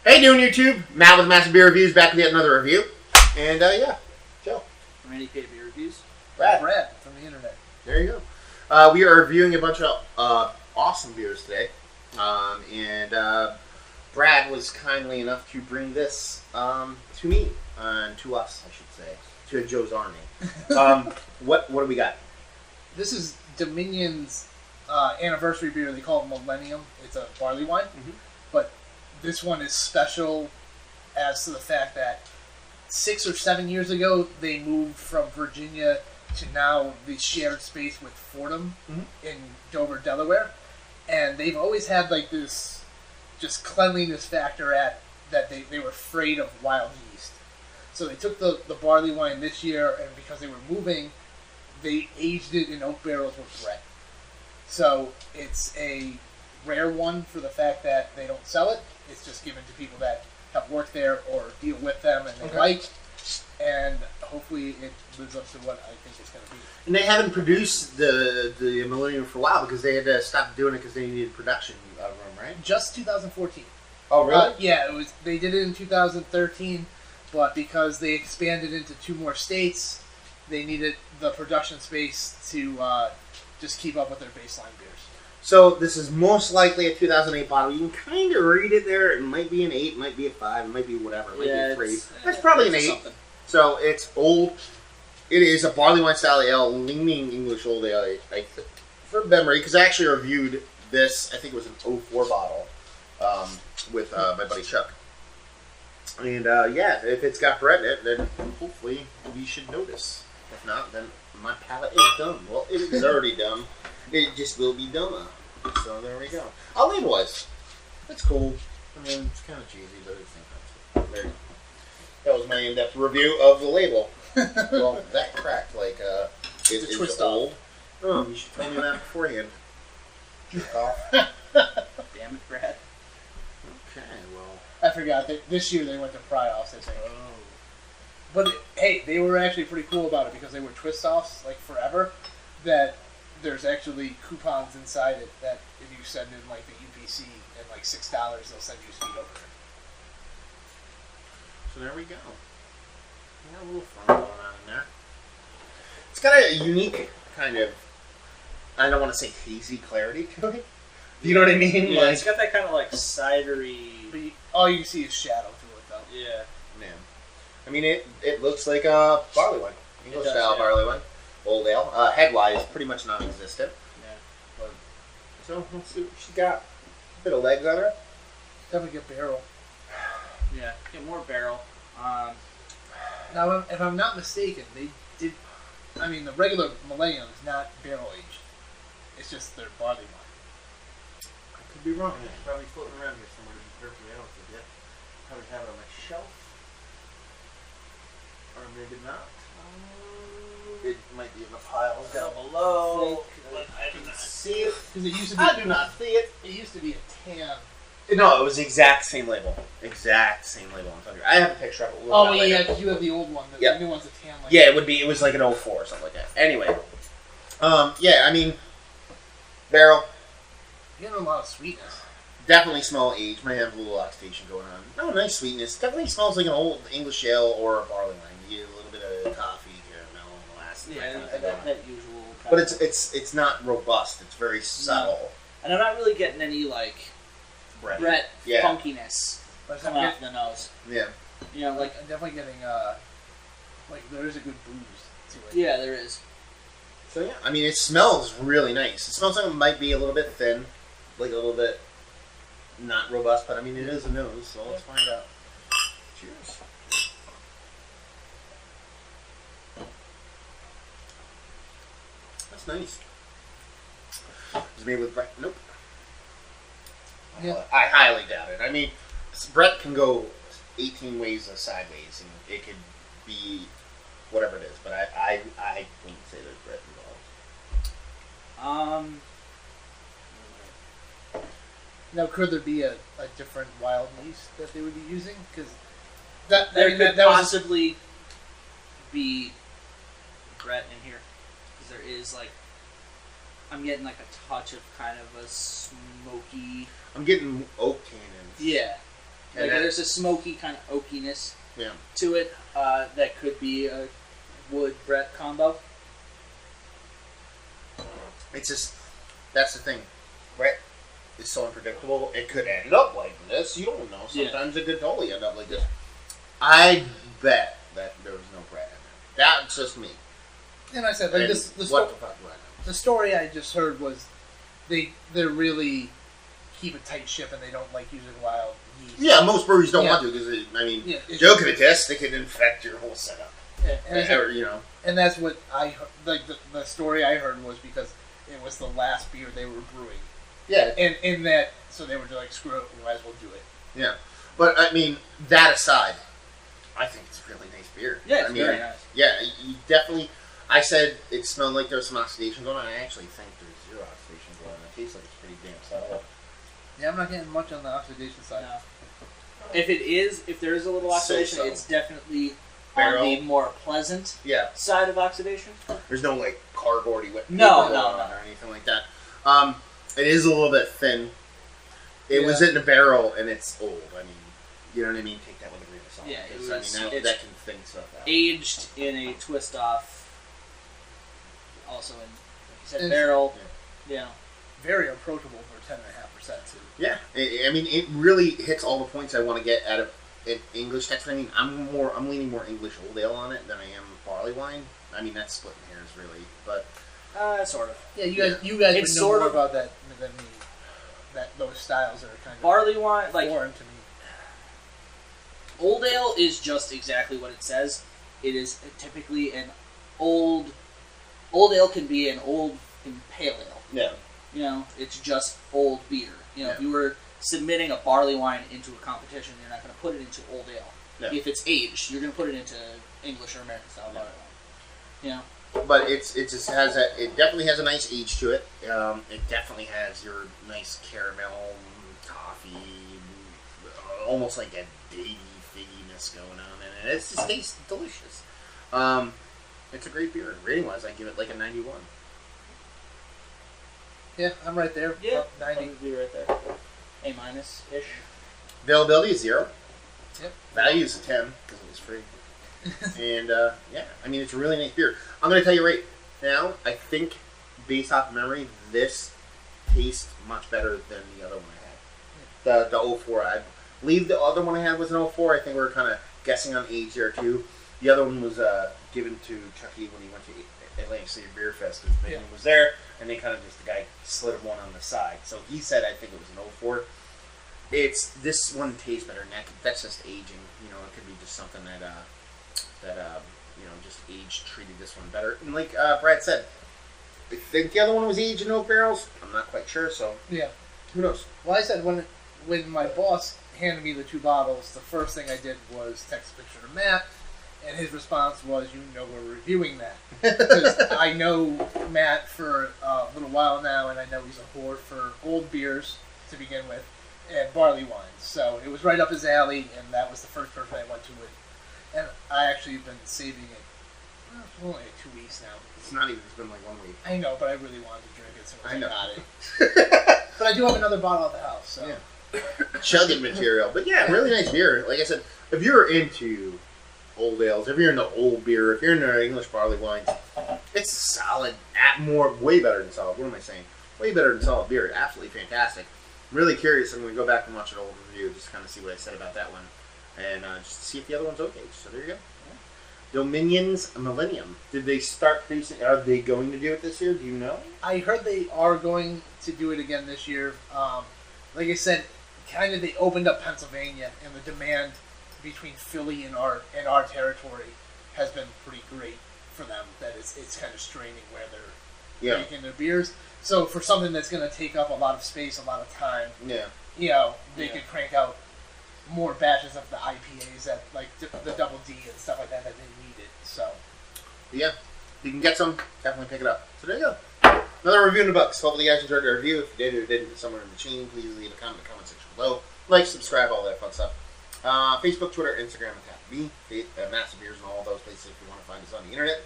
Hey, doing YouTube? Matt with Massive Beer Reviews back with yet another review. And, yeah, Joe. From Any Beer Reviews. Brad from the internet. There you go. We are reviewing a bunch of awesome beers today. Brad was kindly enough to bring this to me, to us, I should say, to Joe's Army. What do we got? This is Dominion's anniversary beer. They call it Millennium. It's a barley wine. Mm-hmm. But this one is special as to the fact that 6 or 7 years ago, they moved from Virginia to now the shared space with Fordham in Dover, Delaware. And they've always had like this just cleanliness factor at that they were afraid of wild yeast. So they took the barley wine this year, and because they were moving, they aged it in oak barrels with Brett. So it's a rare one for the fact that they don't sell it. It's just given to people that have worked there or deal with them and they like. And hopefully it lives up to what I think it's going to be. And they haven't produced the Millennium for a while because they had to stop doing it because they needed production room, right? Just 2014. Oh, really? Yeah, it was. They did it in 2013, but because they expanded into 2 more states, they needed the production space to just keep up with their baseline beers. So this is most likely a 2008 bottle. You can kind of read it there. It might be an 8, it might be a 5, it might be whatever. It might be a 3. That's probably an 8. Something. So it's old. It is a barley wine style ale, leaning English old ale. From memory, because I actually reviewed this. I think it was an 04 bottle with my buddy Chuck. And yeah, if it's got Brett in it, then hopefully we should notice. If not, then my palate is dumb. Well, it is already dumb. It just will be dumber. So there we go. I'll label-wise. That's cool. I mean, it's kind of cheesy, but it's not. There you go. That was my in-depth review of the label. Well, that cracked like It's a twist old. Oh, you should tell me that beforehand. Jerk off. Damn it, Brad. Okay, well. I forgot. This year they went to pry-offs, I think. Oh. But, hey, they were actually pretty cool about it because they were twist-offs, like, forever, that there's actually coupons inside it that if you send in, like, the UPC at, like, $6, they'll send you a speed over. So there we go. We got a little fun going on in there. It's got a unique kind of, I don't want to say hazy clarity to it. You know what I mean? Yeah, like, it's got that kind of like cidery. But all you see is shadow through it, though. Yeah. man. I mean, it looks like a barley wine. English style barley wine. Old ale. Head-wise, pretty much non-existent. Yeah. But, so, let's see what she got. A bit of legs on her. Definitely get barrel. Yeah. Get more barrel. Now, if I'm not mistaken, they did. I mean, the regular Millennium is not barrel aged. It's just their barley wine. I could be wrong. It's probably floating around here somewhere, to be perfectly honest with you. Probably have it on my shelf. Or maybe not. It might be in the piles down below. I didn't see it. Because it used to be. I do not see it. It used to be a tan. No, it was the exact same label. Exact same label. I have a picture of it. We'll Oh, look at it yeah, later. because you have the old one. The Yep. new one's a tan. Like Yeah, it was like an 04 or something like that. Anyway. Yeah, I mean, barrel. Getting a lot of sweetness. Definitely small age. Might have a little oxidation going on. No, nice sweetness. Definitely smells like an old English ale or a barley wine. You get a little bit of coffee, caramel, molasses. Yeah, that kind of thing. that usual. But it's not robust. It's very subtle. And I'm not really getting any like Brett Yeah. funkiness But coming off the nose. Yeah. You know, like I'm definitely getting like there is a good booze to it. yeah, there is. So yeah, I mean, it smells really nice. It smells like it might be a little bit thin, like a little bit not robust, but I mean, it is a nose, so let's find out. Cheers. That's nice. Is it made with Brett? Nope. Yeah. I highly doubt it. I mean, Brett can go 18 ways sideways, and it could be whatever it is, but I wouldn't say there's Brett involved. Now, could there be a different wild yeast that they would be using? Because There could that was possibly be Brett in here because there is like I'm getting like a touch of kind of a smoky. I'm getting oak tannins. Yeah. Like there's a smoky kind of oakiness Yeah. to it that could be a wood Brett combo. It's just, that's the thing. Brett is so unpredictable. It could end up like this. You don't know. Sometimes it could totally end up like this. I bet that there was no Brett in there. That's just me. And I said, like, And the what the fuck do I know? the story I just heard was they really keep a tight ship and they don't like using wild yeast. Yeah, most breweries don't want to because, I mean, Joe could attest, they could infect your whole setup. And that's what I heard. Like, the story I heard was because it was the last beer they were brewing. Yeah. And in that, so they were like, screw it, we might as well do it. Yeah. But, I mean, that aside, I think it's a really nice beer. Yeah, it's very nice. Yeah, you definitely... I said it smelled like there was some oxidation going on. I actually think there's zero oxidation going on. It tastes like it's pretty damn solid. Yeah, I'm not getting much on the oxidation side. No. If there is a little oxidation, So. it's definitely Barrel. on the more pleasant side of oxidation. There's no, like, cardboardy wet paper No, going on or anything like that. It is a little bit thin. It was in a barrel, and it's old. I mean, you know what I mean? Take that with a grain of salt. Yeah, that can thin stuff out. Aged in a twist off. Also in, like you said, barrel. Yeah. Very approachable for 10.5% too. Yeah, I mean, it really hits all the points I want to get out of an English text. I mean, I'm leaning more English old ale on it than I am barley wine. I mean, that's splitting hairs, really, but sort of. Yeah, you guys It's would know sort more of- about that than me. Those styles are kind of Barley wine, like foreign to me. old ale, is just exactly what it says. It is typically an old ale can be an old pale ale. yeah, You know, it's just old beer. You know, if you were submitting a barley wine into a competition, you're not going to put it into old ale. Yeah. If it's aged, you're going to put it into English or American style barley wine. You know, but it definitely has a nice age to it. It definitely has your nice caramel, toffee, almost like a datey figginess going on in it. It just tastes delicious. It's a great beer. Rating wise, I give it like a 91. Yeah, I'm right there. yeah, Up 90. I'll be right there. A minus ish. Availability is 0. Yep. Value is a 10 because it was free. And yeah, I mean, it's a really nice beer. I'm going to tell you right now, I think, based off memory, this tastes much better than the other one I had. The 04. I believe the other one I had was an 04. I think we were kind of guessing on age there too. The other one was given to Chucky when he went to Atlantic City Beer Fest. His name was there, and they kind of just, the guy slid him one on the side. So he said, I think it was an 04. This one tastes better, and that's just aging. You know, it could be just something that you know, just age treated this one better. And like Brad said, I think the other one was aged in oak barrels. I'm not quite sure, so Yeah. who knows? Well, I said when my boss handed me the 2 bottles, the first thing I did was text a picture to Matt, and his response was, "You know, we're reviewing that." Because I know Matt for a little while now, and I know he's a whore for old beers to begin with, and barley wines. So it was right up his alley, and that was the first person I went to with. And I actually have been saving it. Well, it's only like 2 weeks now. It's not even. It's been like 1 week. I know, but I really wanted to drink it, so I know. got it. But I do have another bottle at the house, so. Yeah. Chugging material, but yeah, really nice beer. Like I said, if you're into old ales, if you're into old beer, if you're into English barley wines, it's solid. Way better than solid. What am I saying? Way better than solid beer. Absolutely fantastic. Really curious. I'm going to go back and watch an old review just to kind of see what I said about that one, and just to see if the other one's okay. So there you go. Dominion's Millennium. Did they start producing? Are they going to do it this year? Do you know? I heard they are going to do it again this year. Like I said, kind of they opened up Pennsylvania, and the demand between Philly and our territory has been pretty great for them. That it's kind of straining where they're making their beers. So for something that's going to take up a lot of space, a lot of time, you know, they could crank out more batches of the IPAs that like the Double D and stuff like that they needed. So yeah, you can get some. Definitely pick it up. So there you go. Another review in the books. Hopefully you guys enjoyed the review. If you did or didn't, somewhere in the chain, please leave a comment in the comment section below. Like, subscribe, all that fun stuff. Facebook, Twitter, Instagram, and Massive Beers, and all those places if you want to find us on the internet.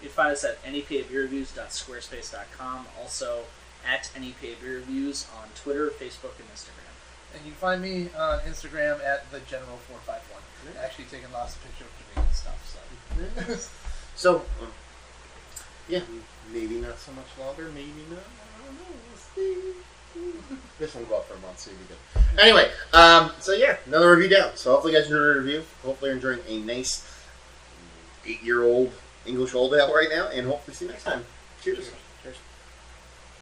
You can find us at nepabeerreviews.squarespace.com. Also at NEPA Beer Reviews on Twitter, Facebook, and Instagram. And you can find me on Instagram at thegeneral451. Actually taking lots of pictures of me and stuff. So. So, yeah, maybe not so much longer, maybe not. I don't know. We'll see. This one will go up for a month, so you'll be good. Anyway, so yeah, another review down. So hopefully you guys enjoyed the review. Hopefully you're enjoying a nice 8-year-old English Old Ale right now, and hopefully see you next time. Cheers.